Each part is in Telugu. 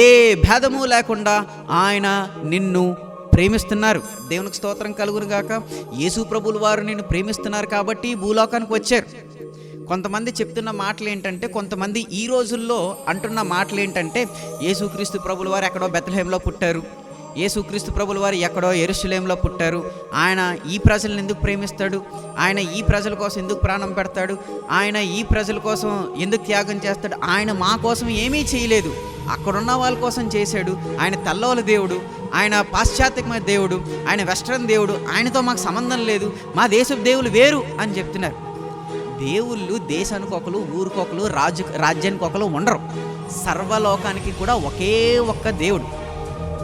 ఏ భేదము లేకుండా ఆయన నిన్ను ప్రేమిస్తున్నారు. దేవునికి స్తోత్రం కలుగును గాక. యేసు ప్రభువుల వారు నిన్ను ప్రేమిస్తున్నారు కాబట్టి భూలోకానికి వచ్చారు. కొంతమంది చెప్తున్న మాటలు ఏంటంటే, కొంతమంది ఈ రోజుల్లో అంటున్న మాటలు ఏంటంటే, యేసుక్రీస్తు ప్రభుల వారు ఎక్కడో బెత్లెహేంలో పుట్టారు, యేసుక్రీస్తు ప్రభుల వారు ఎక్కడో యెరూషలేములో పుట్టారు, ఆయన ఈ ప్రజలను ఎందుకు ప్రేమిస్తాడు, ఆయన ఈ ప్రజల కోసం ఎందుకు ప్రాణం పెడతాడు, ఆయన ఈ ప్రజల కోసం ఎందుకు త్యాగం చేస్తాడు, ఆయన మా కోసం ఏమీ చేయలేదు, అక్కడున్న వాళ్ళ కోసం చేశాడు, ఆయన తెల్లవాళ్ళ దేవుడు, ఆయన పాశ్చాత్యమైన దేవుడు, ఆయన వెస్ట్రన్ దేవుడు, ఆయనతో మాకు సంబంధం లేదు, మా దేశపు దేవులు వేరు అని చెప్తున్నారు. దేవుళ్ళు దేశానికి ఒకరు, ఊరికొకరు, రాజ్యానికి ఒకరు ఉండరు. సర్వలోకానికి కూడా ఒకే ఒక్క దేవుడు.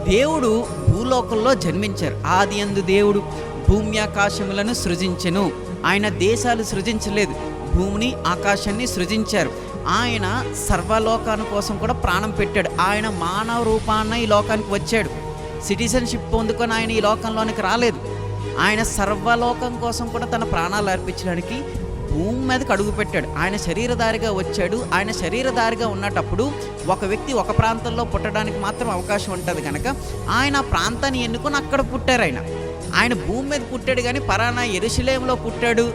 దేవుడు భూలోకంలో జన్మించారు. ఆదియందు దేవుడు భూమి ఆకాశములను సృజించెను. ఆయన దేశాలు సృజించలేదు, భూమిని ఆకాశాన్ని సృజించారు. ఆయన సర్వలోకాని కోసం కూడా ప్రాణం పెట్టాడు. ఆయన మానవ రూపాన ఈ లోకానికి వచ్చాడు. సిటిజన్షిప్ పొందుకొని ఆయన ఈ లోకంలోనికి రాలేదు. ఆయన సర్వలోకం కోసం కూడా తన ప్రాణాలు అర్పించడానికి భూమి మీదకి అడుగు పెట్టాడు. ఆయన శరీరధారిగా వచ్చాడు. ఆయన శరీరధారిగా ఉన్నటప్పుడు ఒక వ్యక్తి ఒక ప్రాంతంలో పుట్టడానికి మాత్రం అవకాశం ఉంటుంది కనుక ఆయన ప్రాంతాన్ని ఎన్నుకొని అక్కడ పుట్టారు. ఆయన భూమి మీద పుట్టాడు, కానీ పలానా యెరూషలేములో పుట్టాడు,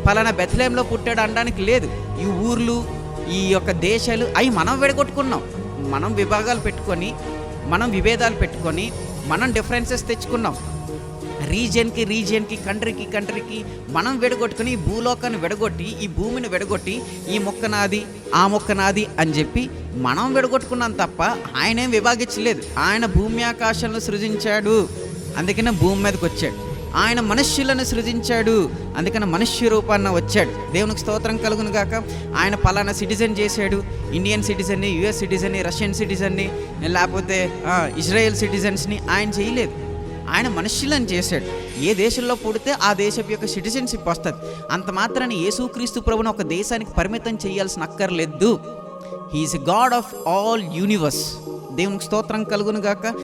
పలానా బెత్లెహేంలో పుట్టాడు అనడానికి లేదు. ఈ ఊర్లు, ఈ యొక్క దేశాలు అవి మనం విడగొట్టుకున్నాం. మనం విభాగాలు పెట్టుకొని, మనం విభేదాలు పెట్టుకొని, మనం డిఫరెన్సెస్ తెచ్చుకున్నాం. రీజియన్కి కంట్రీకి మనం విడగొట్టుకుని ఈ భూలోకాన్ని విడగొట్టి, ఈ భూమిని విడగొట్టి, ఈ మొక్క నాది, ఆ మొక్క నాది అని చెప్పి మనం విడగొట్టుకున్నాం తప్ప ఆయనేం విభాగించలేదు. ఆయన భూమి ఆకాశాలను సృజించాడు, అందుకనే భూమి మీదకి వచ్చాడు. ఆయన మనుష్యులను సృజించాడు, అందుకని మనుష్య రూపాన్న వచ్చాడు. దేవునికి స్తోత్రం కలుగును గాక. ఆయన పలానా సిటిజన్ చేశాడు, ఇండియన్ సిటిజన్ని, యుఎస్ సిటిజన్ని, రష్యన్ సిటిజన్ని, లేకపోతే ఇజ్రాయెల్ సిటిజన్స్ని ఆయన చేయలేదు. ఆయన మనుష్యులను చేశాడు. ఏ దేశంలో పుడితే ఆ దేశం యొక్క సిటిజన్షిప్ వస్తుంది. అంత మాత్రాన్ని యేసుక్రీస్తు ప్రభువును ఒక దేశానికి పరిమితం చేయాల్సిన అక్కర్లేదు. He is God of all universe. దేవునికి స్తోత్రం కలుగును గాక.